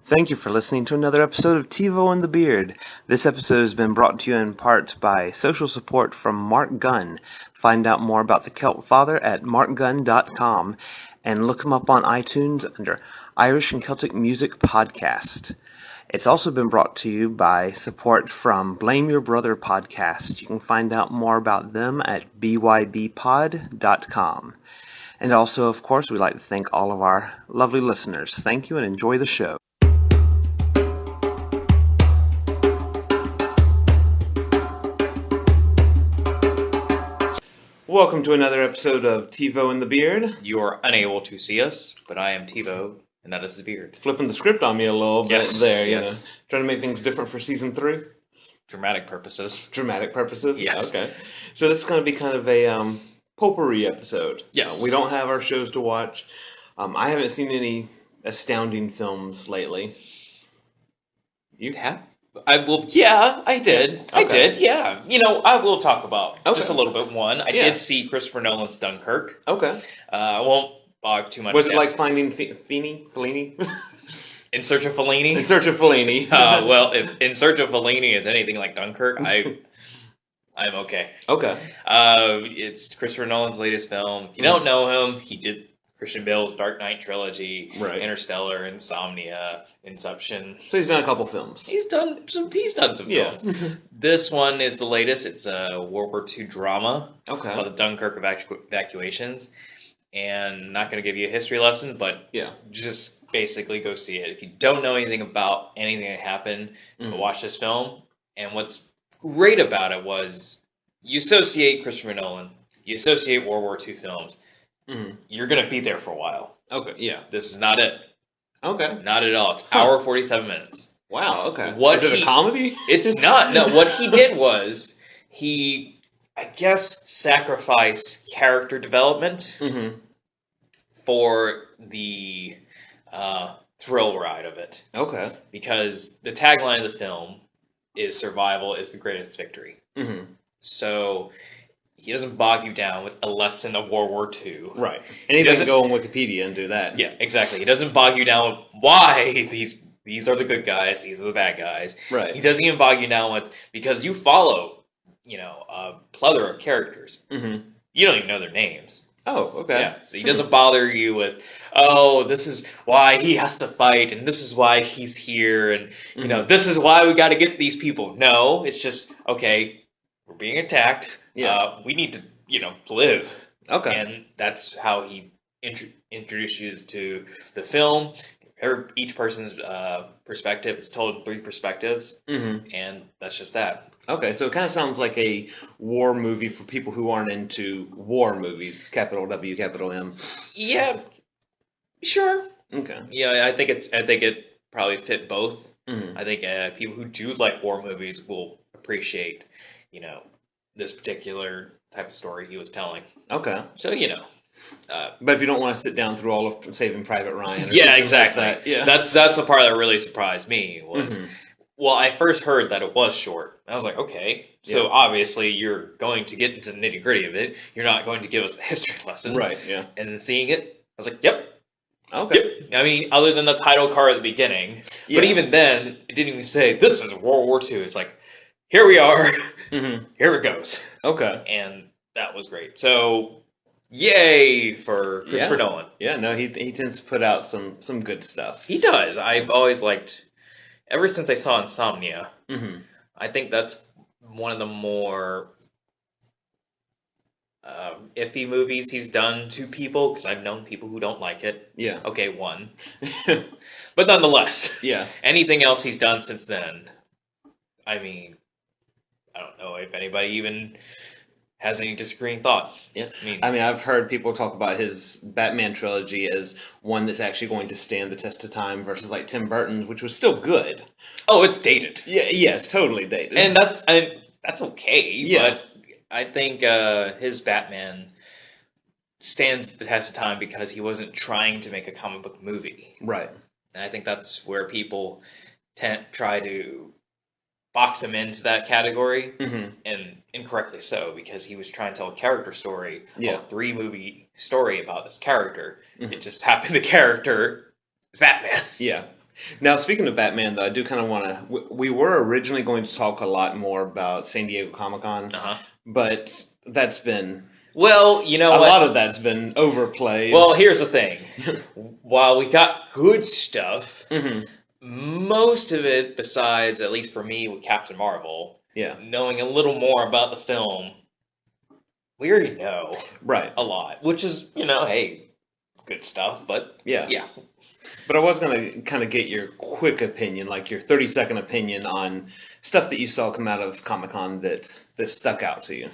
Thank you for listening to another episode of TeeVo and the Beard. This episode has been brought to you in part by social support from Mark Gunn. Find out more about the Celt Father at markgunn.com and look him up on iTunes under Irish and Celtic Music Podcast. It's also been brought to you by support from Blame Your Brother Podcast. You can find out more about them at bybpod.com. And also, of course, we'd like to thank all of our lovely listeners. Thank you and enjoy the show. Welcome to another episode of TeeVo and the Beard. You are unable to see us, but I am TeeVo, and that is the Beard. Flipping the script on me a little bit there, you know. Trying to make things different for season 3. Dramatic purposes. Dramatic purposes? Yes. Okay. So this is going to be kind of a potpourri episode. Yes. We don't have our shows to watch. I haven't seen any astounding films lately. You have? I did. Okay. I did, yeah. You know, I will talk about just a little bit one. I did see Christopher Nolan's Dunkirk. Okay. I won't bog too much. Was it like finding Fellini? In Search of Fellini? In Search of Fellini. Well, if In Search of Fellini is anything like Dunkirk, I'm okay. Okay. It's Christopher Nolan's latest film. If you don't know him, he did Christian Bale's Dark Knight trilogy, right. Interstellar, Insomnia, Inception. So he's done a couple films. He's done some films. This one is the latest. It's a World War II drama about the Dunkirk evacuations. And not going to give you a history lesson, but just basically go see it. If you don't know anything about anything that happened, watch this film. And what's great about it was you associate Christopher Nolan, you associate World War II films. You're going to be there for a while. Okay, yeah. This is not it. Okay. Not at all. It's hour 47 minutes. Wow, okay. Is it a comedy? It's not. No, what he did was he, I guess, sacrificed character development for the thrill ride of it. Okay. Because the tagline of the film is survival is the greatest victory. So he doesn't bog you down with a lesson of World War II. Right. And he doesn't go on Wikipedia and do that. Yeah, exactly. He doesn't bog you down with why these are the good guys, these are the bad guys. Right. He doesn't even bog you down with, because you follow, a plethora of characters. You don't even know their names. Oh, okay. Yeah, so he doesn't bother you with, this is why he has to fight, and this is why he's here, and, this is why we got to get these people. No, it's just, okay, we're being attacked. Yeah. We need to, live. Okay. And that's how he introduced you to the film. Each person's perspective is told in 3 perspectives, and that's just that. Okay, so it kind of sounds like a war movie for people who aren't into war movies, capital W, capital M. Yeah, sure. Okay. Yeah, I think it probably fit both. I think people who do like war movies will appreciate, this particular type of story he was telling. Okay. So, but if you don't want to sit down through all of Saving Private Ryan, exactly. Like that, that's the part that really surprised me was. Well, I first heard that it was short. I was like, okay, so obviously you're going to get into the nitty gritty of it. You're not going to give us a history lesson, right? Yeah. And then seeing it, I was like, yep. Okay. Yep. I mean, other than the title card at the beginning, but even then, it didn't even say this is World War II. It's like, here we are. Here it goes. Okay. And that was great. So, yay for Christopher Nolan. Yeah, no, he tends to put out some good stuff. He does. I've always liked, ever since I saw Insomnia, I think that's one of the more iffy movies he's done to people, because I've known people who don't like it. Yeah. Okay, one. But nonetheless. Yeah. Anything else he's done since then, I mean, I don't know if anybody even has any disagreeing thoughts. Yeah. I mean, I've heard people talk about his Batman trilogy as one that's actually going to stand the test of time versus like Tim Burton's, which was still good. Oh, it's dated. Yeah, yes, totally dated. And that's okay, but I think his Batman stands the test of time because he wasn't trying to make a comic book movie. Right. And I think that's where people try to box him into that category, and incorrectly so, because he was trying to tell a character story, a 3-movie story about this character. It just happened the character is Batman. Yeah. Now, speaking of Batman, though, I do kind of want to... We were originally going to talk a lot more about San Diego Comic-Con, but that's been... Well, you know what? A lot of that's been overplayed. Well, here's the thing. While we got good stuff, most of it, besides, at least for me, with Captain Marvel, knowing a little more about the film, we already know a lot. Which is, hey, good stuff, but yeah. But I was going to kind of get your quick opinion, like your 30-second opinion on stuff that you saw come out of Comic-Con that stuck out to you.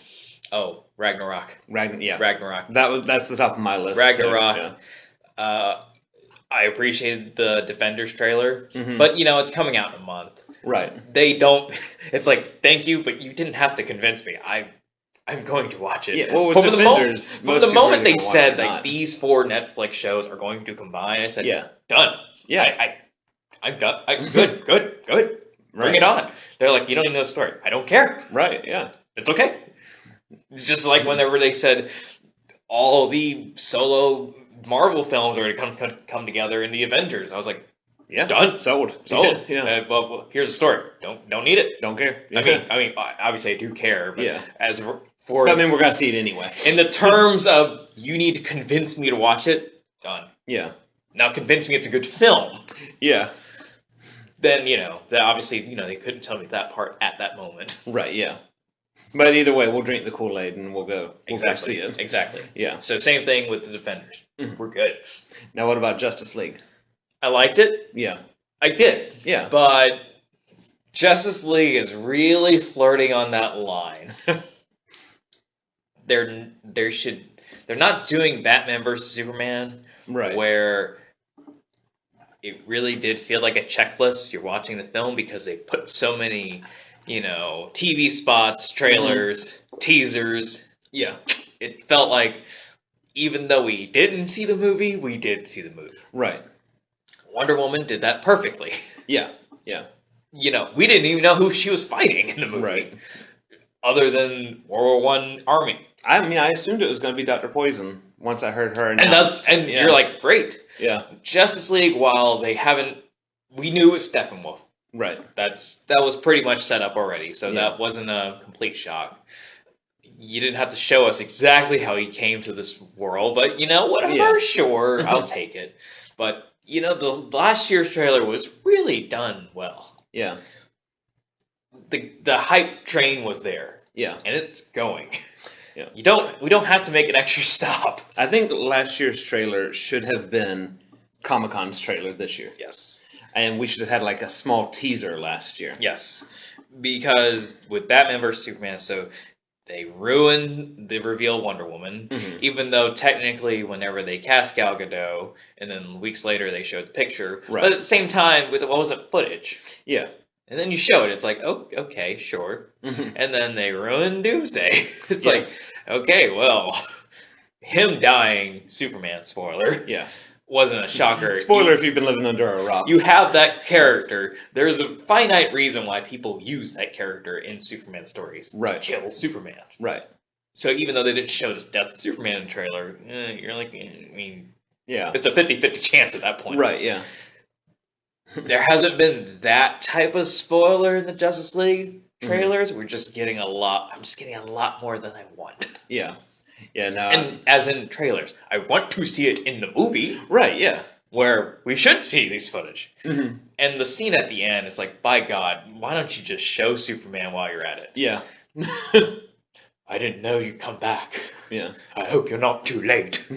Oh, Ragnarok. Ragnarok. That's the top of my list. Ragnarok. I appreciated the Defenders trailer, but it's coming out in a month. Right. They don't. It's like, thank you, but you didn't have to convince me. I'm going to watch it. Yeah. Well, with Defenders, from the moment they said like these 4 Netflix shows are going to combine, I said, done. Yeah. I'm done. Good. Bring it on. They're like, you don't even know the story. I don't care. Right. Yeah. It's okay. It's just like whenever they said all the solo Marvel films are going to come together in the Avengers. I was like, done. Sold. Yeah. Well, here's the story. Don't need it. Don't care. Yeah. I mean, obviously I do care. But I mean, we're going to see it anyway. In the terms of you need to convince me to watch it, done. Yeah. Now convince me it's a good film. Yeah. Then, that obviously, they couldn't tell me that part at that moment. Right, yeah. But either way, we'll drink the Kool-Aid and we'll go see it. Exactly. Yeah. So same thing with the Defenders. We're good. Now what about Justice League? I liked it. Yeah. I did. Yeah. But Justice League is really flirting on that line. They're not doing Batman versus Superman. Right. Where it really did feel like a checklist. You're watching the film because they put so many, TV spots, trailers, teasers. Yeah. It felt like even though we didn't see the movie, we did see the movie. Right. Wonder Woman did that perfectly. Yeah. We didn't even know who she was fighting in the movie. Right. Other than World War I Army. I mean, I assumed it was going to be Dr. Poison once I heard her announce. And you're like, great. Yeah. Justice League, while they haven't... We knew it was Steppenwolf. Right. That was pretty much set up already, so that wasn't a complete shock. You didn't have to show us exactly how he came to this world, but whatever, sure, I'll take it. But, the last year's trailer was really done well. Yeah. The hype train was there. Yeah. And it's going. Yeah. We don't have to make an extra stop. I think last year's trailer should have been Comic-Con's trailer this year. Yes. And we should have had like a small teaser last year. Yes. Because with Batman vs. Superman, so they ruined the reveal Wonder Woman, even though technically whenever they cast Gal Gadot, and then weeks later they showed the picture, but at the same time, with what was it, footage? Yeah. And then you show it, it's like, oh, okay, sure. And then they ruined Doomsday. It's like, okay, well, him dying, Superman, spoiler, wasn't a shocker. Spoiler if you've been living under a rock. You have that character. There's a finite reason why people use that character in Superman stories. To kill Superman. Right. So even though they didn't show this death of Superman in the trailer, you're like, I mean, yeah, it's a 50-50 chance at that point. Right, yeah. There hasn't been that type of spoiler in the Justice League trailers. We're just getting a lot. I'm just getting a lot more than I want. Yeah. Yeah, no. And as in trailers, I want to see it in the movie. Right, yeah. Where we should see this footage. And the scene at the end is like, by God, why don't you just show Superman while you're at it? Yeah. I didn't know you'd come back. Yeah. I hope you're not too late.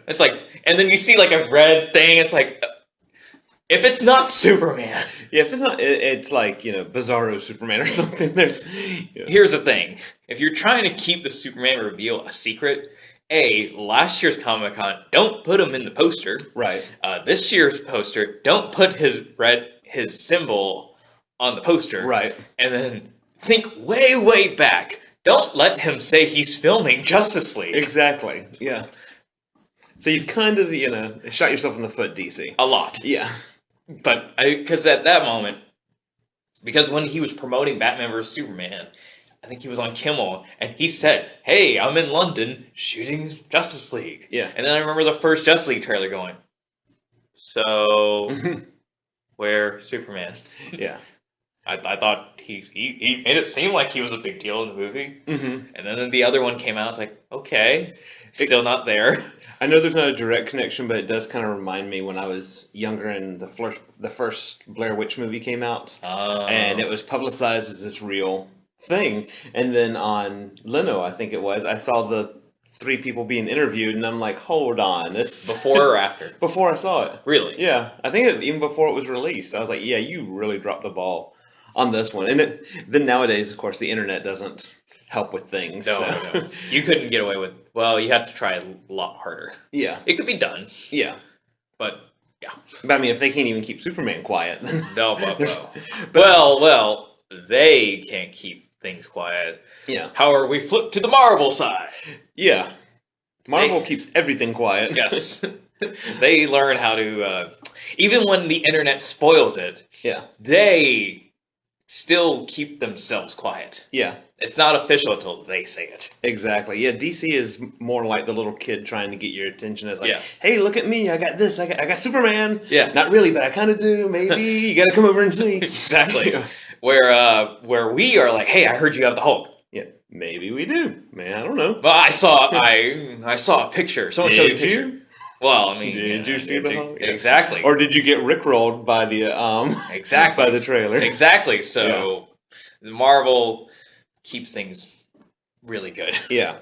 It's like, and then you see like a red thing. It's like, if it's not Superman. Yeah, if it's not, it's like, Bizarro Superman or something. Here's the thing. If you're trying to keep the Superman reveal a secret, last year's Comic-Con, don't put him in the poster. Right. This year's poster, don't put his symbol on the poster. Right. And then think way, way back. Don't let him say he's filming Justice League. Exactly. Yeah. So you've kind of, shot yourself in the foot, DC. A lot. Yeah. But, because at that moment, because when he was promoting Batman vs. Superman, I think he was on Kimmel, and he said, hey, I'm in London shooting Justice League. Yeah. And then I remember the first Justice League trailer going, so, where Superman. Yeah. I thought he made it seem like he was a big deal in the movie. Mm-hmm. And then the other one came out. It's like, okay, still not there. I know there's not a direct connection, but it does kind of remind me when I was younger and the first Blair Witch movie came out. And it was publicized as this real thing. And then on Leno, I think it was, I saw the 3 people being interviewed, and I'm like, hold on. This Before or after? Before I saw it. Really? Yeah. I think even before it was released. I was like, yeah, you really dropped the ball on this one. And then nowadays, of course, the internet doesn't help with things. No. You couldn't get away with... Well, you had to try a lot harder. Yeah. It could be done. Yeah. But, yeah. But, I mean, if they can't even keep Superman quiet, then... No, well, they can't keep things quiet. Yeah. However, we flip to the Marvel side. Yeah. Marvel keeps everything quiet. Yes. They learn how to... even when the internet spoils it, they still keep themselves quiet. Yeah. It's not official until they say it. Exactly. Yeah, DC is more like the little kid trying to get your attention. It's like, hey, look at me, I got this, I got Superman. Yeah. Not really, but I kind of do, maybe. You got to come over and see. Exactly. Where we are like, hey, I heard you have the Hulk. Yeah, maybe we do. Man, I don't know. Well, I saw a picture. Someone showed a picture. Well, I mean, did you see the Hulk? Exactly. Or did you get rickrolled by the exactly by the trailer? Exactly. So Marvel keeps things really good. Yeah.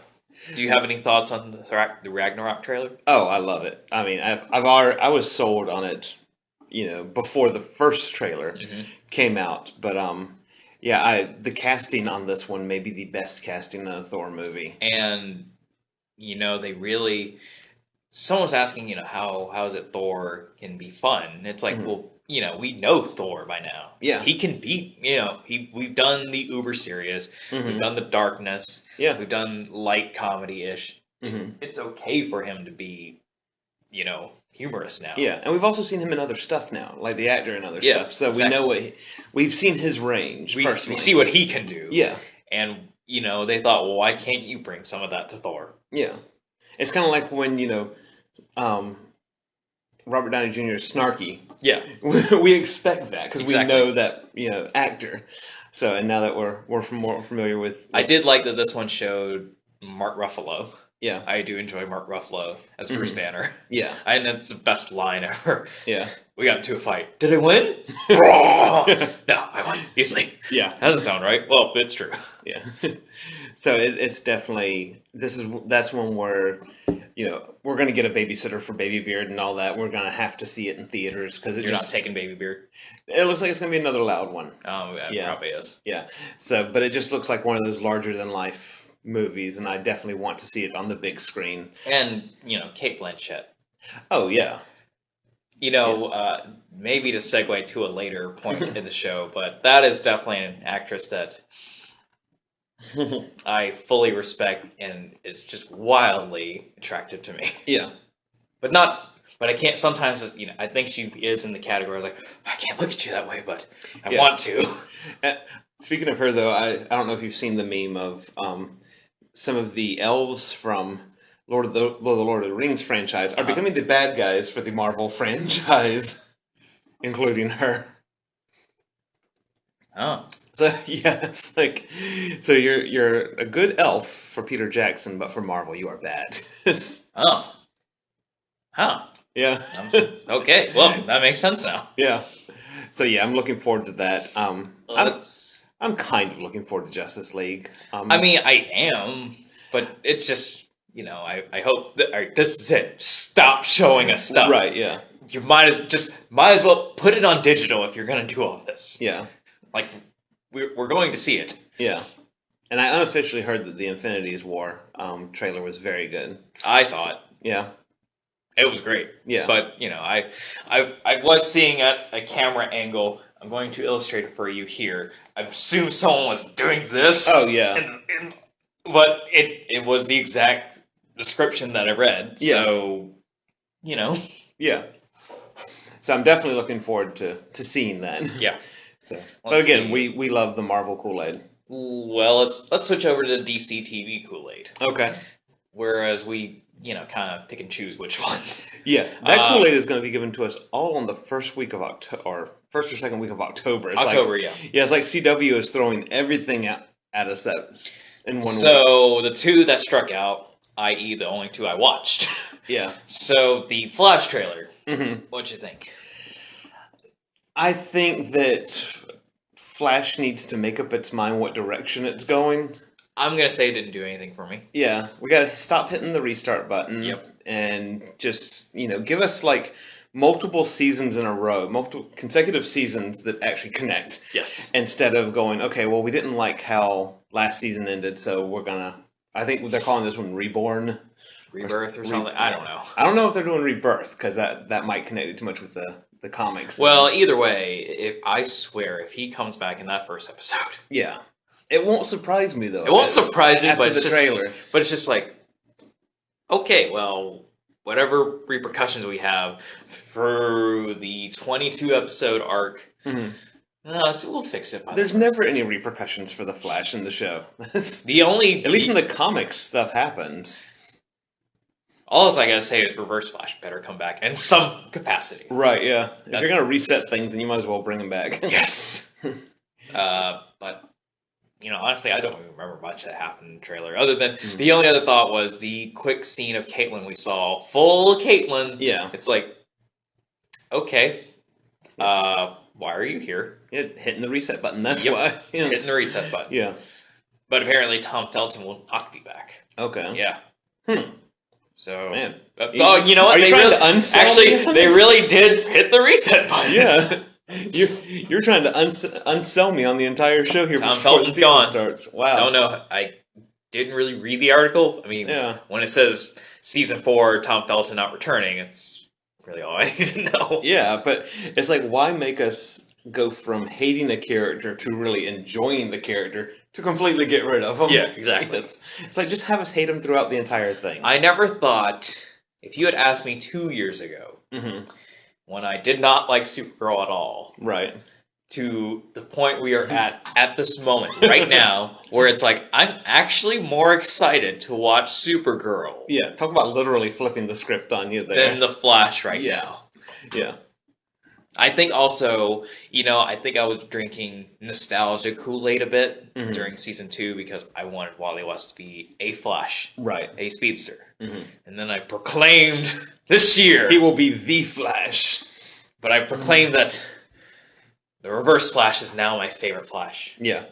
Do you have any thoughts on the Ragnarok trailer? Oh, I love it. I mean, I was sold on it, before the first trailer came out. But the casting on this one may be the best casting in a Thor movie. And they really. Someone's asking, how is it Thor can be fun? It's like, well, we know Thor by now. Yeah. He can be, we've done the uber serious. We've done the darkness. Yeah. We've done light comedy-ish. It's okay for him to be, humorous now. Yeah. And we've also seen him in other stuff now, like the actor and other stuff. So we know we've seen his range personally. We see what he can do. Yeah. And, they thought, well, why can't you bring some of that to Thor? Yeah. It's kind of like when, Robert Downey Jr. is snarky. Yeah. We expect that because we know that, actor. So, and now that we're more familiar with... I did like that this one showed Mark Ruffalo. Yeah. I do enjoy Mark Ruffalo as Bruce Banner. Yeah. And it's the best line ever. Yeah. We got into a fight. Did I win? No, I won easily. Yeah. That doesn't sound right. Well, it's true. Yeah. So it's definitely... That's one where... we're going to get a babysitter for Baby Beard and all that. We're going to have to see it in theaters because you're not taking Baby Beard. It looks like it's going to be another loud one. Oh, yeah, probably is. Yeah. So, but it just looks like one of those larger than life movies, and I definitely want to see it on the big screen. And Cate Blanchett. Oh yeah. Maybe to segue to a later point in the show, but that is definitely an actress that I fully respect and is just wildly attractive to me. Yeah. But I can't sometimes, I think she is in the category like, I can't look at you that way, but I want to. Speaking of her, though, I don't know if you've seen the meme of some of the elves from Lord of the Rings franchise are becoming the bad guys for the Marvel franchise, including her. Oh. So yeah, it's like, so you're a good elf for Peter Jackson, but for Marvel you are bad. Oh. Huh. Yeah. Okay. Well, that makes sense now. Yeah. So yeah, I'm looking forward to that. I'm kind of looking forward to Justice League. I mean, I am, but it's just, I hope that this is it. Stop showing us stuff. Right. Yeah. You might as well put it on digital if you're going to do all this. Yeah. Like. We're going to see it. Yeah. And I unofficially heard that the Infinities War trailer was very good. I saw it. Yeah. It was great. Yeah. But, I was seeing at a camera angle. I'm going to illustrate it for you here. I assume someone was doing this. Oh, yeah. But it was the exact description that I read. Yeah. So, Yeah. So I'm definitely looking forward to seeing that. Yeah. So, but again, we love the Marvel Kool-Aid. Well, let's switch over to DC TV Kool-Aid. Okay. Whereas we kind of pick and choose which ones. Yeah, that Kool-Aid is going to be given to us all on the first week of October, or first or second week of October. It's yeah, it's like CW is throwing everything at us that in one week. So the two that struck out, i.e. the only two I watched. Yeah. So the Flash trailer. What'd you think? I think that Flash needs to make up its mind what direction it's going. I'm going to say it didn't do anything for me. Yeah, we got to stop hitting the restart button. Yep. And just, give us like multiple seasons in a row, multiple consecutive seasons that actually connect. Yes. Instead of going, okay, well, we didn't like how last season ended, so we're going to, I think they're calling this one Reborn. Rebirth or something. I don't know. I don't know if they're doing Rebirth, because that might connect it too much with the comics. Well, either way, I swear, if he comes back in that first episode. Yeah. It won't surprise me, though. It won't surprise me, but it's the trailer. But it's just like, okay, well, whatever repercussions we have for the 22-episode arc, so we'll fix it. There's never any repercussions for the Flash in the show. At least in the comics, stuff happens. All I gotta say is Reverse Flash better come back in some capacity. Right, yeah. If you're gonna reset things, then you might as well bring them back. Yes. But, honestly, I don't even remember much that happened in the trailer. Other than, the only other thought was the quick scene of Caitlin we saw. Full Caitlin. Yeah. It's like, okay, why are you here? Hitting the reset button, that's why. Hitting the reset button. Yeah. But apparently Tom Felton will not be back. Okay. Yeah. So, man, you know what? Are you trying to unsell me? They really did hit the reset button. Yeah. You're trying to unsell me on the entire show here. Tom Felton's gone. Starts. Wow. Don't know. I didn't really read the article. I mean, when it says season 4, Tom Felton not returning, it's really all I need to know. Yeah, but it's like, why make us go from hating a character to really enjoying the character to completely get rid of him? Yeah, exactly. It's like, just have us hate him throughout the entire thing. I never thought, if you had asked me 2 years ago, when I did not like Supergirl at all, right, to the point we are at this moment, right now, where it's like, I'm actually more excited to watch Supergirl. Yeah, talk about literally flipping the script on you there. Than the Flash now. Yeah. I think also, I think I was drinking nostalgia Kool-Aid a bit during season 2 because I wanted Wally West to be a Flash. Right. A speedster. And then I proclaimed this year. He will be the Flash. But I proclaimed that the Reverse Flash is now my favorite Flash. Yeah.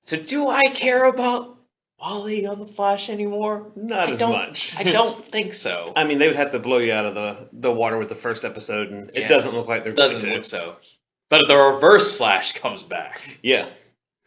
So do I care about Wally on the Flash anymore? Not as much. I don't think so. I mean, they would have to blow you out of the water with the first episode, and it doesn't look like they're going to. Doesn't look so. But the Reverse Flash comes back. Yeah.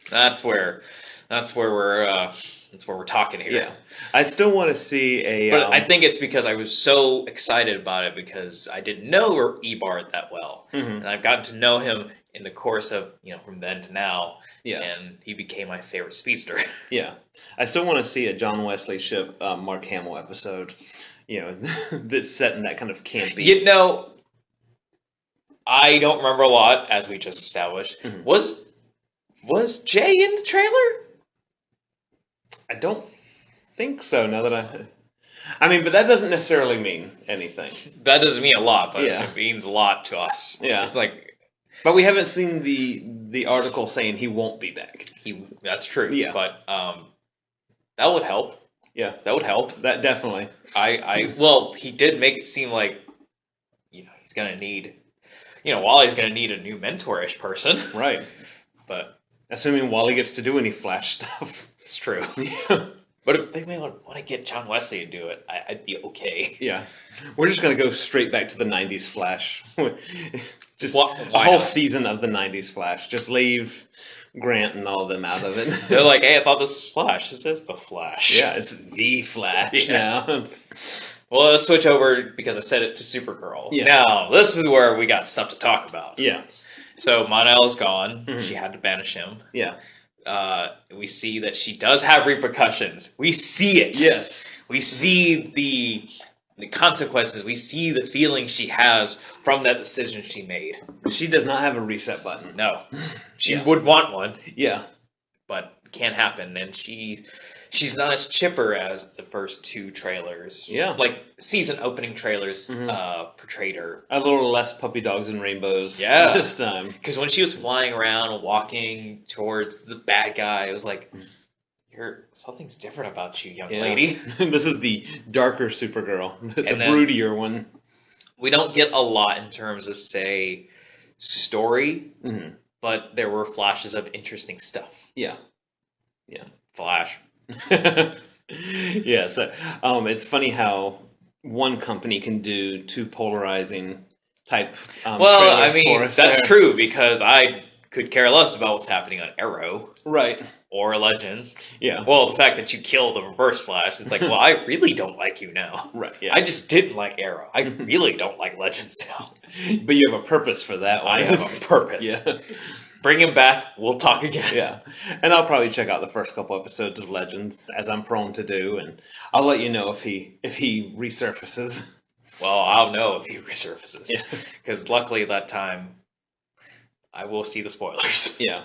That's where we're talking here. Yeah. I still want to see a... But I think it's because I was so excited about it because I didn't know Eobard that well. And I've gotten to know him in the course of, from then to now. Yeah. And he became my favorite speedster. Yeah. I still want to see a John Wesley ship Mark Hamill episode, that's set in that kind of campy... I don't remember a lot, as we just established. Was Jay in the trailer? I don't think so, now that I mean, but that doesn't necessarily mean anything. That doesn't mean a lot, but it means a lot to us. Yeah. It's like... But we haven't seen the article saying he won't be back. That's true. Yeah. But that would help. Yeah. That would help. That definitely. Well, he did make it seem like, he's going to need... Wally's going to need a new mentor-ish person. Right. But... Assuming Wally gets to do any Flash stuff. It's true. Yeah. But if they may want to get John Wesley to do it, I'd be okay. Yeah. We're just going to go straight back to the 90s Flash. Just why a whole not? Season of the 90s Flash. Just leave Grant and all of them out of it. They're like, hey, I thought this was Flash. This is the Flash. Yeah, it's the Flash now. Well, let's switch over because I said it to Supergirl. Yeah. Now, this is where we got stuff to talk about. Yeah. So, Mon-El is gone. She had to banish him. Yeah. We see that she does have repercussions. We see it. Yes. We see the consequences. We see the feeling she has from that decision she made. She does not have a reset button. No. She would want one. Yeah. But it can't happen. And she she's not as chipper as the first two trailers. Yeah. Like, season opening trailers portrayed her. A little less puppy dogs and rainbows this time. Because when she was flying around, walking towards the bad guy, it was like, something's different about you, young lady. This is the darker Supergirl, the broodier one. We don't get a lot in terms of, say, story, but there were flashes of interesting stuff. Yeah. Flash. Yeah, so it's funny how one company can do two polarizing type well, I mean, that's true, because I could care less about what's happening on Arrow. Right. Or Legends. Yeah. Well, the fact that you kill the Reverse Flash, it's like, well, I really don't like you now. Right, yeah. I just didn't like Arrow. I really don't like Legends now. But you have a purpose for that one. I have a purpose. Yeah. Bring him back, we'll talk again. Yeah. And I'll probably check out the first couple episodes of Legends, as I'm prone to do, and I'll let you know if he resurfaces. Well, I'll know if he resurfaces. Yeah. Because luckily that time, I will see the spoilers. Yeah.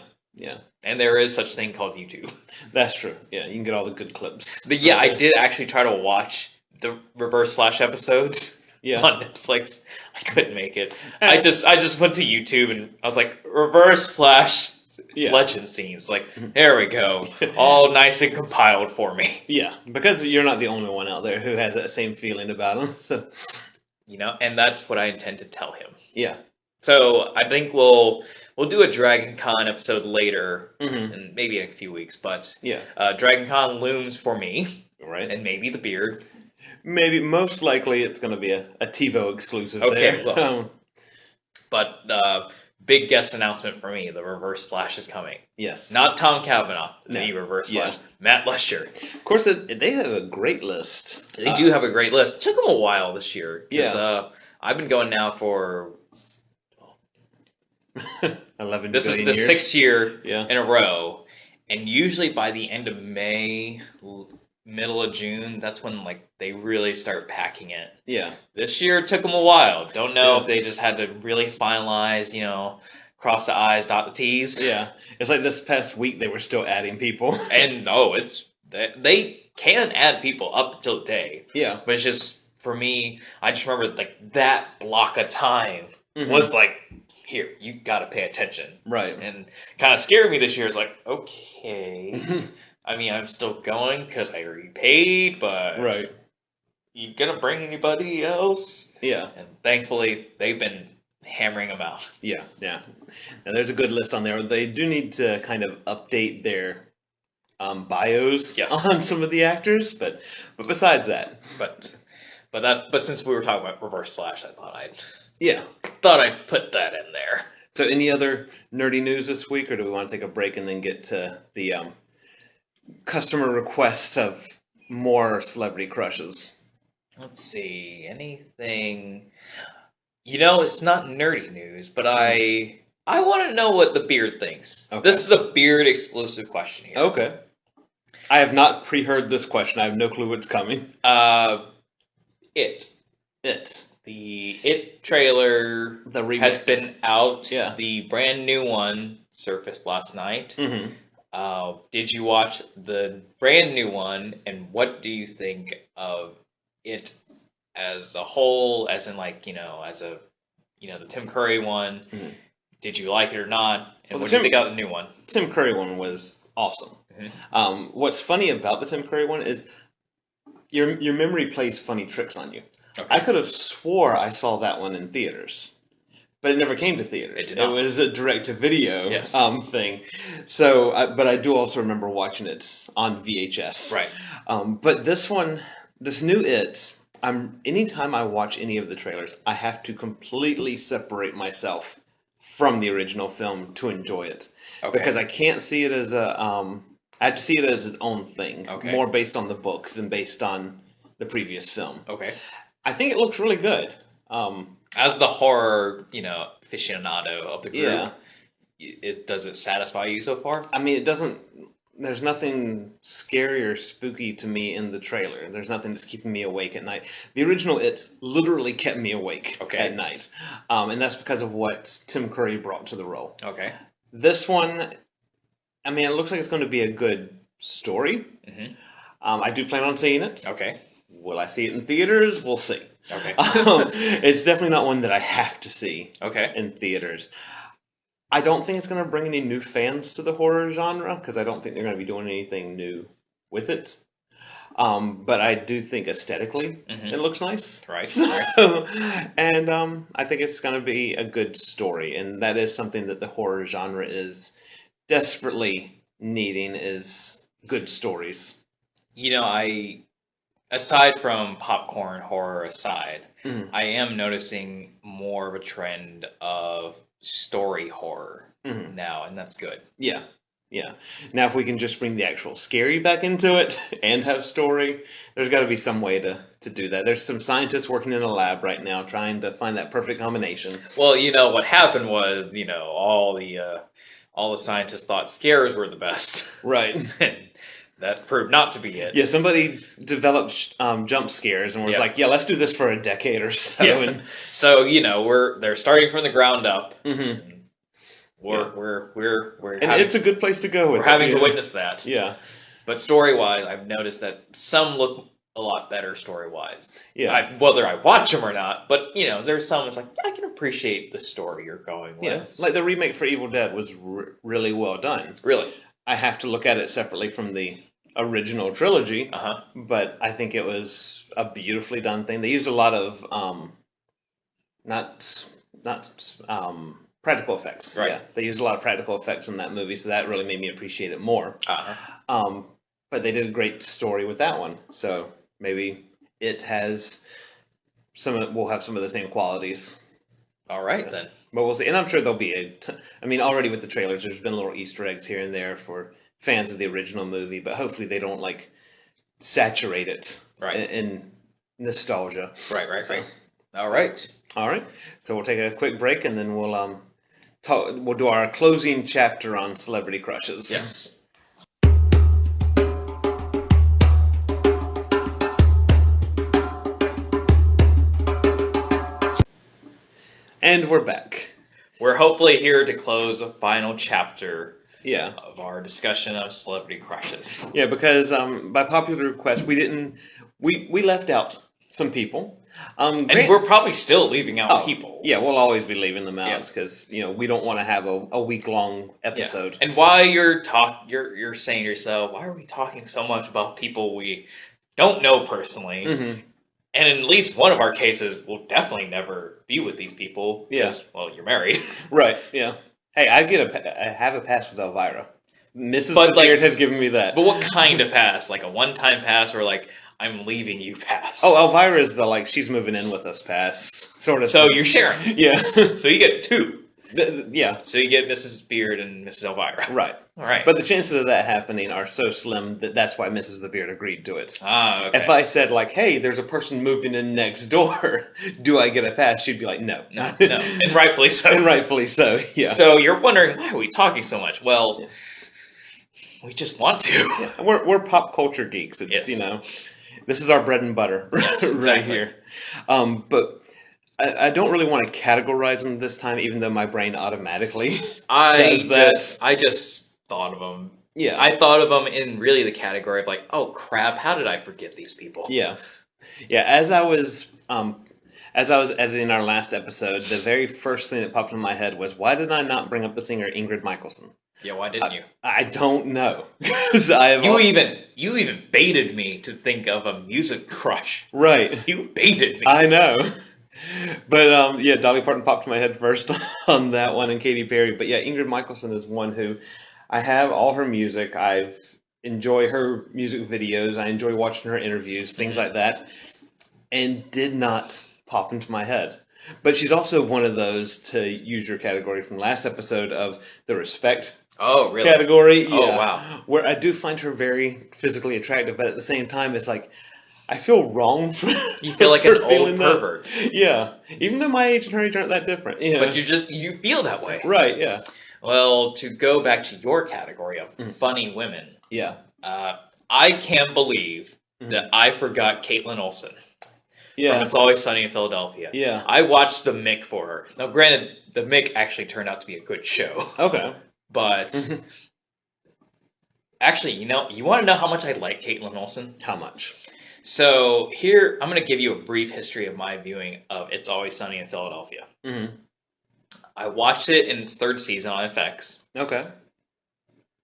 And there is such thing called YouTube. That's true. Yeah, you can get all the good clips. But yeah, I did actually try to watch the Reverse Flash episodes on Netflix. I couldn't make it. I just went to YouTube and I was like, Reverse Flash legend scenes. Like, there we go. All nice and compiled for me. Yeah, because you're not the only one out there who has that same feeling about him. So. And that's what I intend to tell him. Yeah. So I think we'll do a Dragon Con episode later, and maybe in a few weeks. But Dragon Con looms for me, right? And maybe the beard. Maybe most likely it's going to be a TeeVo exclusive. Okay, well, but big guest announcement for me: the Reverse Flash is coming. Yes, not Tom Cavanaugh, the Reverse Flash. Matt Lusher. Of course, they have a great list. They do have a great list. It took them a while this year. I've been going now for 11 This is the years. 6th year in a row, and usually by the end of May, middle of June, that's when they really start packing it. Yeah. This year it took them a while. Don't know if they just had to really finalize, cross the I's, dot the T's. Yeah. It's like this past week they were still adding people. And they can add people up until the day. Yeah. But it's just, for me, I just remember that block of time was here, you gotta pay attention. Right. And kind of scared me this year. It's like, okay. I mean, I'm still going because I already paid, but... Right. You gonna bring anybody else? Yeah. And thankfully, they've been hammering them out. Yeah. And there's a good list on there. They do need to kind of update their bios on some of the actors, but besides that... But since we were talking about Reverse Flash, I thought I'd put that in there. So any other nerdy news this week, or do we want to take a break and then get to the customer request of more celebrity crushes? Let's see. Anything... it's not nerdy news, but I want to know what the beard thinks. Okay. This is a beard exclusive question here. Okay. I have not pre-heard this question. I have no clue what's coming. The It trailer has been out. Yeah. The brand new one surfaced last night. Did you watch the brand new one, and what do you think of it as a whole, as in as a, the Tim Curry one? Did you like it or not? And what do you think of the new one? Tim Curry one was awesome. What's funny about the Tim Curry one is your memory plays funny tricks on you. Okay. I could have swore I saw that one in theaters, but it never came to theaters. It was a direct-to-video thing. So, but I do also remember watching it on VHS. Right. But this one, this new It, anytime I watch any of the trailers, I have to completely separate myself from the original film to enjoy it. Okay. Because I can't see it as I have to see it as its own thing. Okay. More based on the book than based on the previous film. Okay. I think it looks really good. As the horror, aficionado of the group, does it satisfy you so far? I mean, it doesn't. There's nothing scary or spooky to me in the trailer. There's nothing that's keeping me awake at night. The original It literally kept me awake at night. And that's because of what Tim Curry brought to the role. Okay. This one, I mean, it looks like it's going to be a good story. I do plan on seeing it. Okay. Will I see it in theaters? We'll see. Okay. It's definitely not one that I have to see in theaters. I don't think it's going to bring any new fans to the horror genre, because I don't think they're going to be doing anything new with it. But I do think aesthetically it looks nice. Right. And I think it's going to be a good story. And that is something that the horror genre is desperately needing, is good stories. Aside from popcorn horror aside, I am noticing more of a trend of story horror now, and that's good. Yeah. Now, if we can just bring the actual scary back into it and have story, there's got to be some way to do that. There's some scientists working in a lab right now trying to find that perfect combination. Well, what happened was, all the scientists thought scares were the best. Right. That proved not to be it. Yeah, somebody developed jump scares and was like, let's do this for a decade or so. Yeah. And so, they're starting from the ground up. Mm-hmm. It's a good place to go with We're having to witness that. Yeah. But story-wise, I've noticed that some look a lot better story-wise. Yeah. Whether I watch them or not, but, there's some that's like, I can appreciate the story you're going with. Yeah, like the remake for Evil Dead was really well done. Really? I have to look at it separately from the original trilogy, but I think it was a beautifully done thing. They used a lot of not practical effects. Right. Yeah, they used a lot of practical effects in that movie, so that really made me appreciate it more. But they did a great story with that one, so maybe it has we'll have some of the same qualities. All right, then. But we'll see. And I'm sure there'll be already with the trailers, there's been little Easter eggs here and there for fans of the original movie, but hopefully they don't, saturate it in nostalgia. Right. All right. So we'll take a quick break, and then we'll do our closing chapter on celebrity crushes. Yes. And we're back. We're hopefully here to close a final chapter of our discussion of celebrity crushes. Yeah, because by popular request, we left out some people. And we're probably still leaving out people. Yeah, we'll always be leaving them out because we don't want to have a week-long episode. Yeah. And while you're saying to yourself, why are we talking so much about people we don't know personally? Mm-hmm. And in at least one of our cases, we'll definitely never be with these people. Because, well, you're married. Right, yeah. Hey, I have a pass with Elvira. Mrs. The Beard has given me that. But what kind of pass? Like a one-time pass or I'm leaving you pass? Oh, Elvira is the she's moving in with us pass sort of. So thing. You're sharing. Yeah. So you get two. Yeah. So you get Mrs. Beard and Mrs. Elvira. Right. All right. But the chances of that happening are so slim that's why Mrs. The Beard agreed to it. Ah, okay. If I said, hey, there's a person moving in next door, do I get a pass? She'd be like, no. No. And rightfully so. Yeah. So you're wondering, why are we talking so much? Well, we just want to. Yeah. We're pop culture geeks. It's, this is our bread and butter right here. But I don't really want to categorize them this time, even though my brain automatically does that. I just thought of them. Yeah. I thought of them in really the category of oh crap, how did I forget these people? Yeah. Yeah, as I was editing our last episode, the very first thing that popped in my head was, why did I not bring up the singer Ingrid Michaelson? Yeah, why didn't you? I don't know. You even baited me to think of a music crush. Right. You baited me. I know. But Dolly Parton popped in my head first on that one, and Katy Perry. But yeah, Ingrid Michaelson is one who I have all her music. I enjoy her music videos. I enjoy watching her interviews, things like that, and did not pop into my head. But she's also one of those, to use your category from last episode, of the respect category. Yeah, oh, wow. Where I do find her very physically attractive, but at the same time, it's I feel wrong for you feel like an old pervert. That. Yeah, even though my age and her age aren't that different. But you feel that way, right? Yeah. Well, to go back to your category of funny women, I can't believe that I forgot Caitlin Olsen. Yeah. From It's Always Sunny in Philadelphia. Yeah. I watched The Mick for her. Now, granted, The Mick actually turned out to be a good show. Okay. But Actually, you want to know how much I like Caitlin Olsen? How much? So here, I'm going to give you a brief history of my viewing of It's Always Sunny in Philadelphia. Mm-hmm. I watched it in its third season on FX. Okay.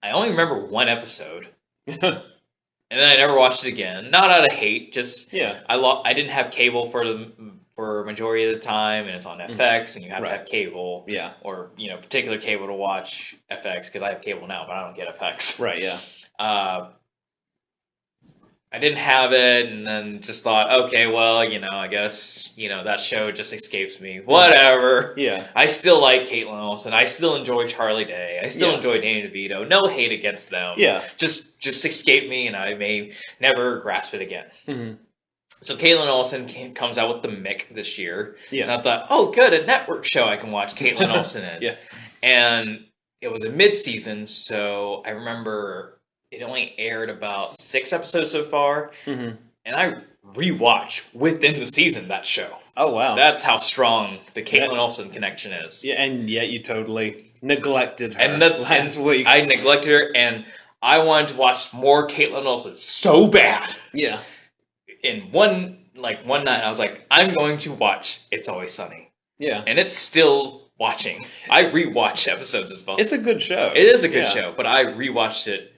I only remember one episode. And then I never watched it again. Not out of hate, just I didn't have cable for majority of the time, and it's on FX, and you have to have cable, or particular cable to watch FX because I have cable now, but I don't get FX. Right. Yeah. I didn't have it, and then just thought, okay, well, I guess that show just escapes me. Whatever. Yeah. I still like Caitlin Olsen. I still enjoy Charlie Day. I still enjoy Danny DeVito. No hate against them. Yeah. Just escape me, and I may never grasp it again. Mm-hmm. So Caitlin Olsen comes out with The Mick this year. Yeah. And I thought, oh, good, a network show I can watch Caitlin Olsen in. Yeah. And it was a mid-season, so I remember it only aired about 6 episodes so far, and I rewatch within the season that show. Oh, wow. That's how strong the Caitlin Olsen connection is. Yeah, and yet you totally neglected her. And last week. I neglected her, and I wanted to watch more Caitlin Olsen so bad. Yeah. In one night, I was like, I'm going to watch It's Always Sunny. Yeah. And it's still watching. I rewatched episodes as well. It's a good show. It is a good show, but I rewatched it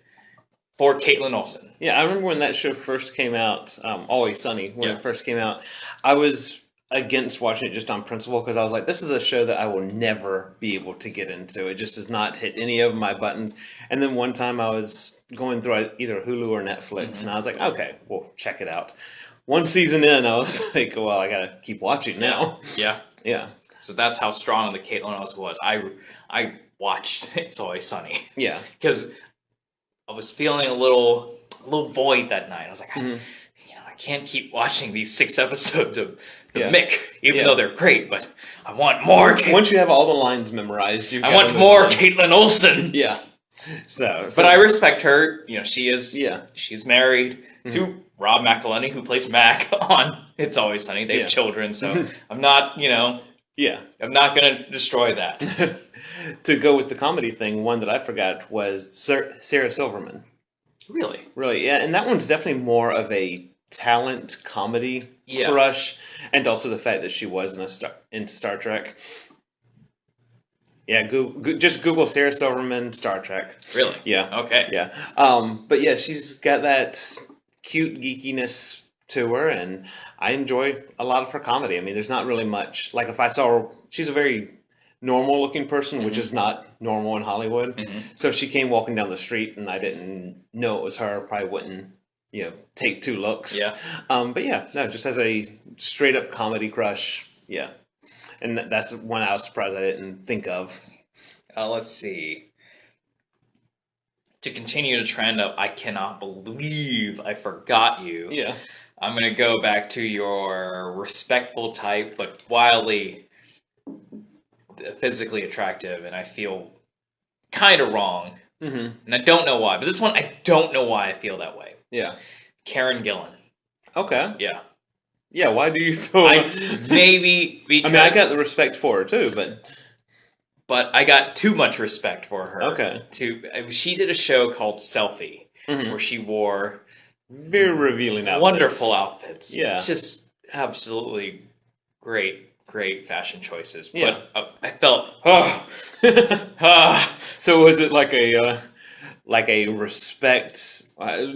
for Caitlin Olsen. Yeah, I remember when that show first came out, Always Sunny, when it first came out, I was against watching it just on principle because I was like, this is a show that I will never be able to get into. It just does not hit any of my buttons. And then one time I was going through either Hulu or Netflix, and I was like, okay, well, check it out. One season in, I was like, well, I got to keep watching now. Yeah. Yeah. So that's how strong the Caitlin Olsen was. I watched It's Always Sunny. Yeah. Because I was feeling a little void that night. I was like, I can't keep watching these 6 episodes of The Mick, even though they're great, but I want more. Once you have all the lines memorized, I want more Caitlin Olsen. Yeah. But I respect her. She is. Yeah. She's married to Rob McElhenney, who plays Mac on It's Always Sunny. They have children, so I'm not. I'm not gonna destroy that. To go with the comedy thing, one that I forgot was Sarah Silverman. Really? Really, yeah. And that one's definitely more of a talent comedy crush, and also the fact that she was in Star Trek. Yeah, just Google Sarah Silverman, Star Trek. Really? Yeah. Okay. Yeah. But yeah, she's got that cute geekiness to her, and I enjoy a lot of her comedy. I mean, there's not really much. Like if I saw her, she's a very normal looking person, which is not normal in Hollywood. So if she came walking down the street and I didn't know it was her, I probably wouldn't, take 2 looks. Yeah. But yeah, no, just as a straight up comedy crush. Yeah. And that's one I was surprised I didn't think of. Let's see. To continue to trend up, I cannot believe I forgot you. Yeah. I'm going to go back to your respectful type, but wildly physically attractive, and I feel kind of wrong. And I don't know why. But this one, I don't know why I feel that way. Yeah. Karen Gillan. Okay. Yeah. Yeah, why do you feel... Maybe because... I mean, I got the respect for her, too, but... But I got too much respect for her. Okay. She did a show called Selfie, where she wore... very revealing outfits. Wonderful outfits. Yeah. Just absolutely great fashion choices. Yeah. But I felt... So was it like a respect...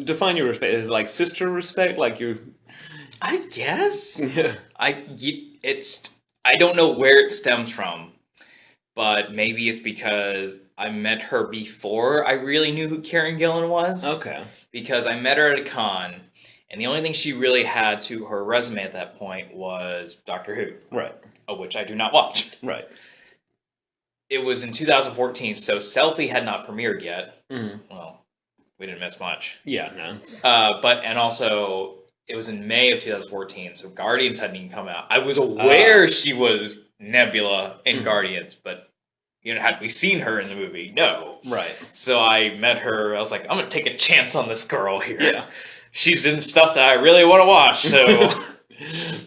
define your respect. Is it like sister respect? Like you... I guess. Yeah. I don't know where it stems from, but maybe it's because I met her before I really knew who Karen Gillan was. Okay. Because I met her at a con, and the only thing she really had to her resume at that point was Doctor Who. Right. Of which I do not watch. Right. It was in 2014, so Selfie had not premiered yet. Well, we didn't miss much. Yeah, no. And also... It was in May of 2014, so Guardians hadn't even come out. I was aware she was Nebula in Guardians, but had we seen her in the movie? No. Right. So I met her. I was like, I'm going to take a chance on this girl here. Yeah. She's in stuff that I really want to watch, so...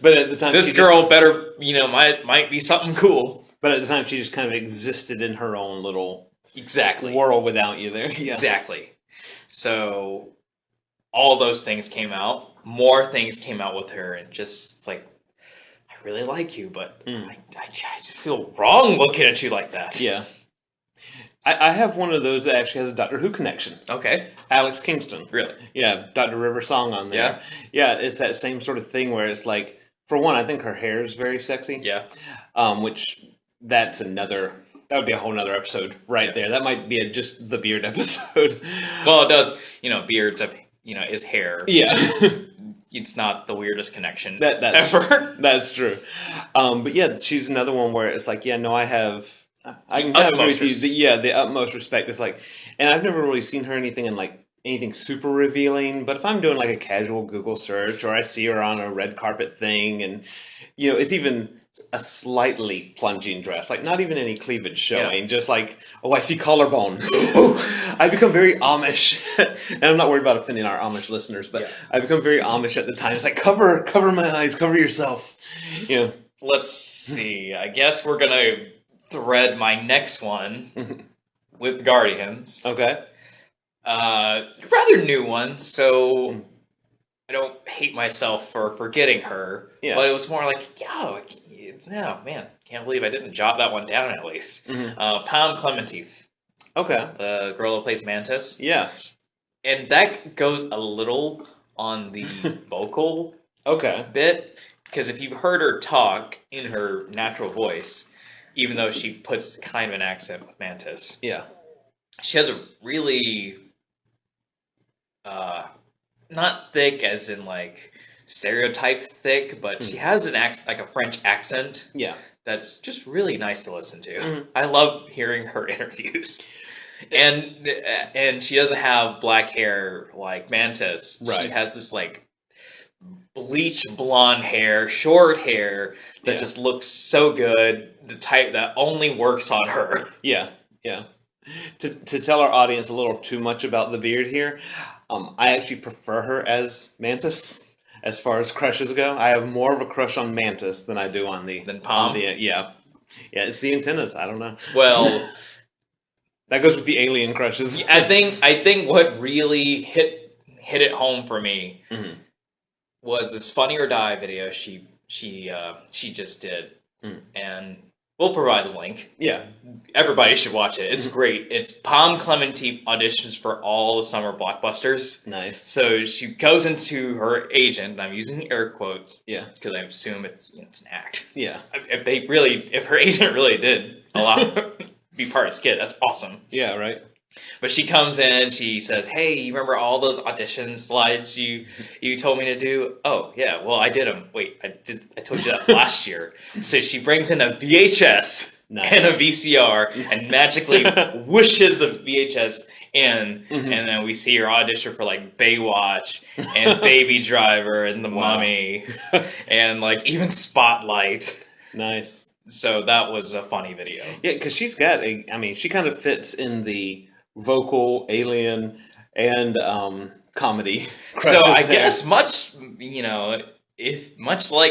But at the time... This girl better, might be something cool. But at the time, she just kind of existed in her own little... Exactly. World without you there. Yeah. Exactly. So all those things came out. More things came out with her, and just it's like, I really like you, but I just feel wrong looking at you like that. Yeah. I have one of those that actually has a Doctor Who connection. Okay. Alex Kingston. Really? Yeah, Dr. River Song on there. Yeah, it's that same sort of thing where it's like, for one, I think her hair is very sexy. Yeah. Which, that would be a whole nother episode right there. That might be just the beard episode. Well, it does, beards have, is hair. Yeah. It's not the weirdest connection that's ever. That's true. But yeah, she's another one where it's like, I can kind of agree with you. The utmost respect is like, and I've never really seen her anything super revealing. But if I'm doing like a casual Google search, or I see her on a red carpet thing, and it's even a slightly plunging dress, like not even any cleavage showing, just like, oh, I see collarbone. I become very Amish, and I'm not worried about offending our Amish listeners, but I become very Amish at the time. It's like, cover my eyes, cover yourself. Let's see. I guess we're gonna thread my next one with Guardians. Okay. Rather new one, so I don't hate myself for forgetting her. Yeah. But it was more like, man, can't believe I didn't jot that one down at least. Pam Clementif. Okay. The girl who plays Mantis. Yeah. And that goes a little on the vocal bit, because if you've heard her talk in her natural voice, even though she puts kind of an accent with Mantis. Yeah. She has a really, not thick as in like stereotype thick, but she has an accent, like a French accent. Yeah. That's just really nice to listen to. I love hearing her interviews. And she doesn't have black hair like Mantis. Right. She has this like bleach blonde hair, short hair that just looks so good. The type that only works on her. Yeah. To tell our audience a little too much about the beard here, I actually prefer her as Mantis. As far as crushes go, I have more of a crush on Mantis than I do on Pom. Yeah, it's the antennas. I don't know. Well, that goes with the alien crushes. I think what really hit it home for me was this Funny or Die video she just did, and we'll provide the link. Yeah, everybody should watch it. It's great. It's Pom Clementif auditions for all the summer blockbusters. Nice. So she goes into her agent, and I'm using air quotes. Yeah, because I assume it's an act. Yeah. If her agent really did allow her to be part of skit, that's awesome. Yeah. Right. But she comes in, she says, "Hey, you remember all those audition slides you told me to do? Oh, yeah, well, I did them. Wait, I told you that last year." So she brings in a VHS and a VCR and magically whooshes the VHS in, and then we see her audition for like Baywatch and Baby Driver and The Mummy and like even Spotlight. Nice. So that was a funny video. Yeah, because she's got she kind of fits in the vocal, alien, and comedy. So I guess much like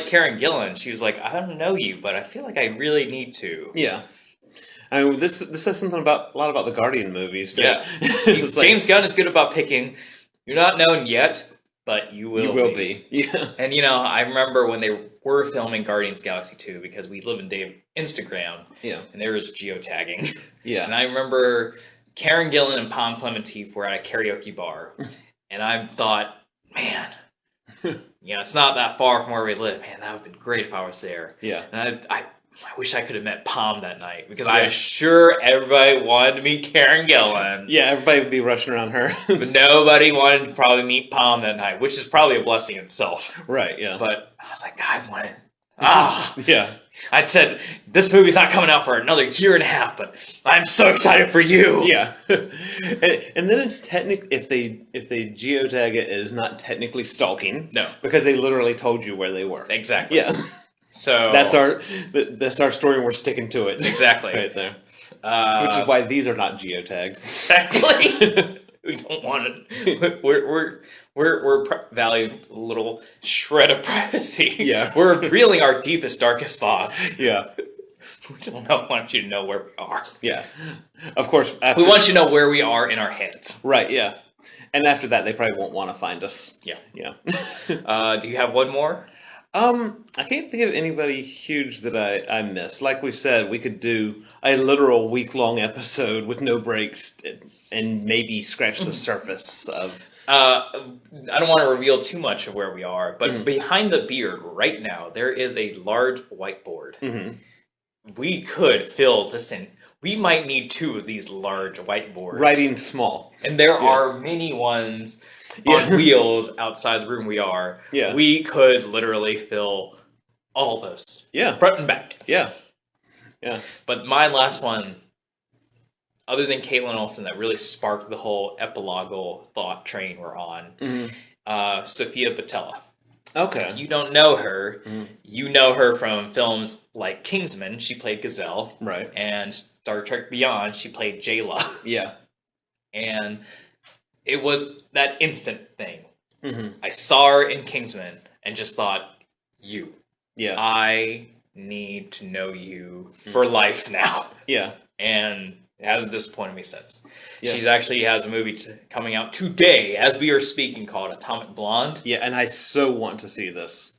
Karen Gillan, she was like, "I don't know you, but I feel like I really need to." Yeah. I mean, this says something a lot about the Guardian movies, too. Yeah. James Gunn is good about picking, you're not known yet, but you will be. You will be. Yeah. And, I remember when they were filming Guardians Galaxy 2, because we live in day of Instagram. Yeah. And there was geotagging. Yeah. And I remember Karen Gillan and Pom Clementif were at a karaoke bar, and I thought, man, it's not that far from where we live. Man, that would have been great if I was there. Yeah. And I wish I could have met Pom that night, because I was sure everybody wanted to meet Karen Gillan. Yeah, everybody would be rushing around her. But nobody wanted to probably meet Pom that night, which is probably a blessing in itself. Right, yeah. But I was like, I wanted... yeah. I'd said, this movie's not coming out for another year and a half, but I'm so excited for you. Yeah. and then it's if they geotag it, it is not technically stalking. No. Because they literally told you where they were. Exactly. Yeah. So that's our story, and we're sticking to it. Exactly. Right there. Which is why these are not geotagged. Exactly. We don't want it. We're valuing a little shred of privacy. Yeah. We're revealing our deepest, darkest thoughts. Yeah. We don't want you to know where we are. Yeah. Of course. We want you to know where we are in our heads. Right, yeah. And after that, they probably won't want to find us. Yeah. Yeah. Do you have one more? I can't think of anybody huge that I missed. Like we've said, we could do a literal week-long episode with no breaks and maybe scratch the surface of... I don't want to reveal too much of where we are, but behind the beard right now, there is a large whiteboard. Mm-hmm. We could fill this in. We might need 2 of these large whiteboards. Writing small. And there are mini ones on wheels outside the room we are. Yeah. We could literally fill all this. Yeah. Front and back. Yeah. Yeah. But my last one, other than Caitlin Olsen, that really sparked the whole epilogal thought train we're on, Sophia Boutella. Okay. If you don't know her, you know her from films like Kingsman, she played Gazelle. Right. And Star Trek Beyond, she played Jayla. Yeah. And it was that instant thing. Mm-hmm. I saw her in Kingsman and just thought, you. Yeah. I need to know you for life now. Yeah. And it hasn't disappointed me since. Yeah. She's actually has a movie coming out today as we are speaking called Atomic Blonde. Yeah, and I so want to see this.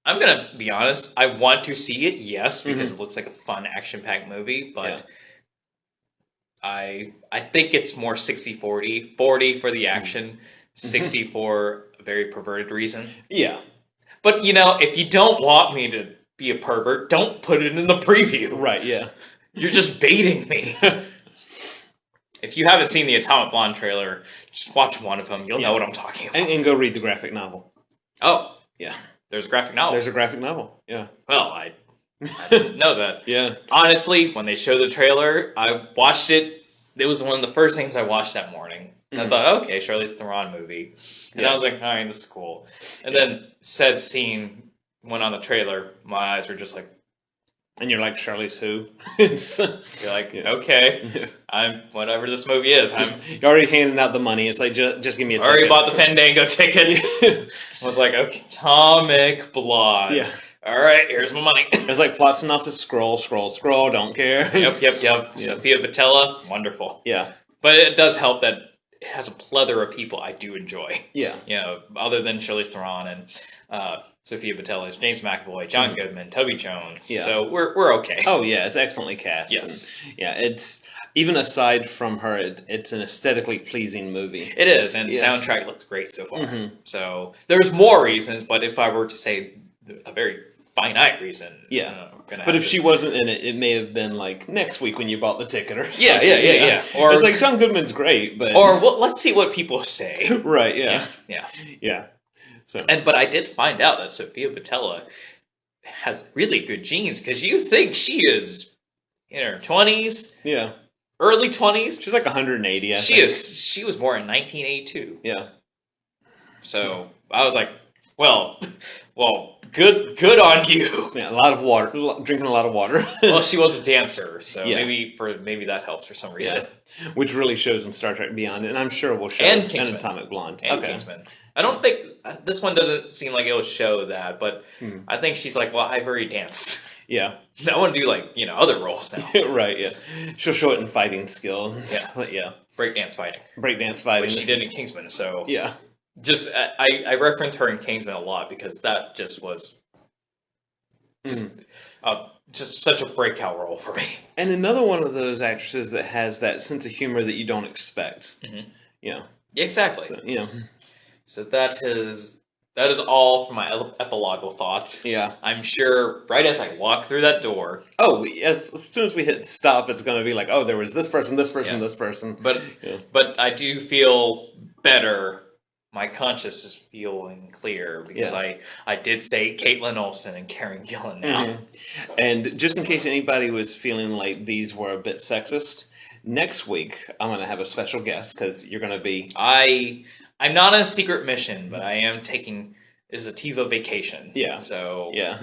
I'm going to be honest. I want to see it, yes, because it looks like a fun action-packed movie, but I think it's more 60-40. 40 for the action, 60 for a very perverted reason. Yeah. But, if you don't want me to be a pervert, don't put it in the preview. Right, yeah. You're just baiting me. If you haven't seen the Atomic Blonde trailer, just watch one of them. You'll know what I'm talking about. And go read the graphic novel. Oh. Yeah. There's a graphic novel. There's a graphic novel, yeah. Well, I didn't know that. Yeah. Honestly, when they showed the trailer, I watched it. It was one of the first things I watched that morning. And I thought, okay, Charlize Theron movie. And I was like, all right, this is cool. And then said scene went on the trailer. My eyes were just like... And you're like, Charlize who? You're like, okay, I'm whatever this movie is. You're already handing out the money. It's like, just give me a ticket. Already bought the Fandango ticket. I was like, okay, Atomic Blonde. Yeah. All right, here's my money. It's like plot synopsis, scroll, don't care. Yep. Yeah. Sophia Boutella, wonderful. Yeah. But it does help that it has a plethora of people I do enjoy. Yeah. Other than Charlize Theron and Sophia Boutella, James McAvoy, John Goodman, Toby Jones. Yeah. So we're okay. Oh yeah, it's excellently cast. Yes. And, it's even aside from her, it's an aesthetically pleasing movie. It is, and the soundtrack looks great so far. So there's more reasons, but if I were to say a very finite reason, but if she wasn't in it, it may have been like next week when you bought the ticket or something. Yeah. Or it's like John Goodman's great, but let's see what people say. Right? Yeah. So, but I did find out that Sophia Boutella has really good genes because you think she is in her 20s, early 20s. She's like 180. She was born in 1982. Yeah. So I was like, well, good on you. Yeah, a lot of water, drinking a lot of water. Well, she was a dancer, so maybe that helps for some reason. Yeah. Which really shows in Star Trek Beyond, and I'm sure we'll show in Atomic Blonde. And Kingsman. I don't think this one doesn't seem like it'll show that, but I think she's like, well, I've already danced. Yeah. I want to do other roles now. Right, yeah. She'll show it in fighting skill. Yeah. Breakdance fighting. Which she did in Kingsman, so. Yeah. Just, I reference her in Kingsman a lot because that just was just such a breakout role for me. And another one of those actresses that has that sense of humor that you don't expect. Yeah. Exactly. So, So that is all for my epilogal thought. Yeah. I'm sure right as I walk through that door. Oh, as soon as we hit stop, it's going to be like, oh, there was this person, this person. But I do feel better. My conscience is feeling clear because I did say Caitlin Olsen and Karen Gillan now. And just in case anybody was feeling like these were a bit sexist, next week I'm going to have a special guest because you're going to be... I'm not on a secret mission, but I am taking... It's a TeeVo vacation. Yeah. So... Yeah.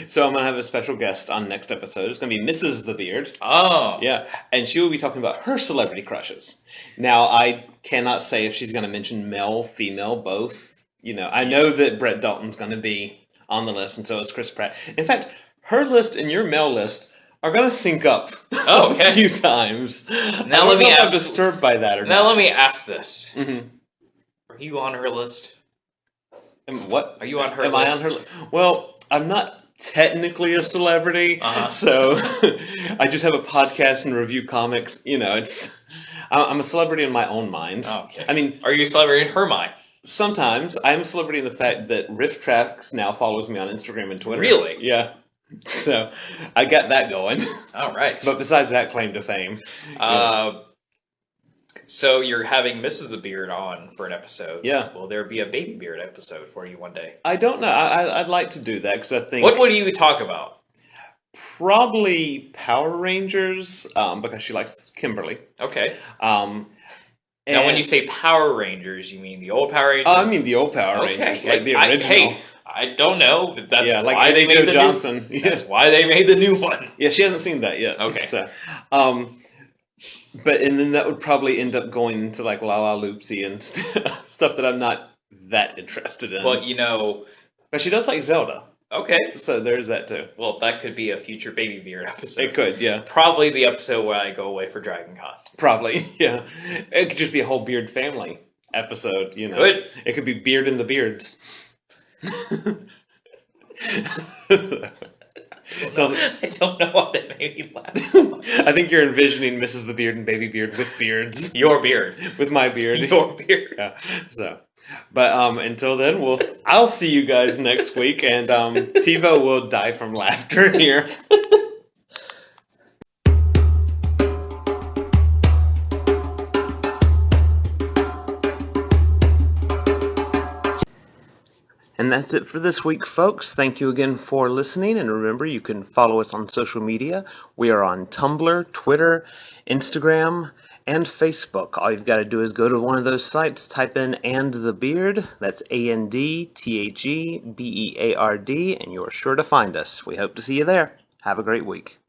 So I'm going to have a special guest on next episode. It's going to be Mrs. The Beard. Oh. Yeah. And she will be talking about her celebrity crushes. Now, I cannot say if she's going to mention male, female, both. I know that Brett Dalton's going to be on the list, and so is Chris Pratt. In fact, her list and your male list are going to sync up okay. a few times. Now let me ask. I'm disturbed by that or not. Now let me ask this. Mm-hmm. Are you on her list? What? Are you on her list? I on her list? Well, I'm not technically a celebrity, so I just have a podcast and review comics. You know, I'm a celebrity in my own mind. Okay. I mean, are you a celebrity in her mind? Sometimes. I'm a celebrity in the fact that Riff Tracks now follows me on Instagram and Twitter. Really? Yeah. So I got that going. All right. But besides that claim to fame. So you're having Mrs. the Beard on for an episode. Yeah. Will there be a Baby Beard episode for you one day? I don't know. I'd like to do that because I think... What would you talk about? Probably Power Rangers, because she likes Kimberly. Okay. Now, when you say Power Rangers, you mean the old Power Rangers? I mean the old Power Rangers, like the original. I don't know. That's like why they made the Johnson. That's why they made the new one. Yeah, she hasn't seen that yet. Okay. So, and then that would probably end up going into like La La Loopsy and stuff that I'm not that interested in. Well, but she does like Zelda. Okay. So there's that too. Well, that could be a future Baby Beard episode. It could, yeah. Probably the episode where I go away for Dragon Con. Probably, yeah. It could just be a whole Beard family episode, Could. It could be Beard and the Beards. I don't know why that made me laugh so much. I think you're envisioning Mrs. the Beard and Baby Beard with beards. Your beard. With my beard. Your beard. Yeah. So, but until then, I'll see you guys next week, and TeeVo will die from laughter here. And that's it for this week, folks. Thank you again for listening. And remember, you can follow us on social media. We are on Tumblr, Twitter, Instagram, and Facebook. All you've got to do is go to one of those sites, type in And the Beard. That's ANDTHEBEARD, and you're sure to find us. We hope to see you there. Have a great week.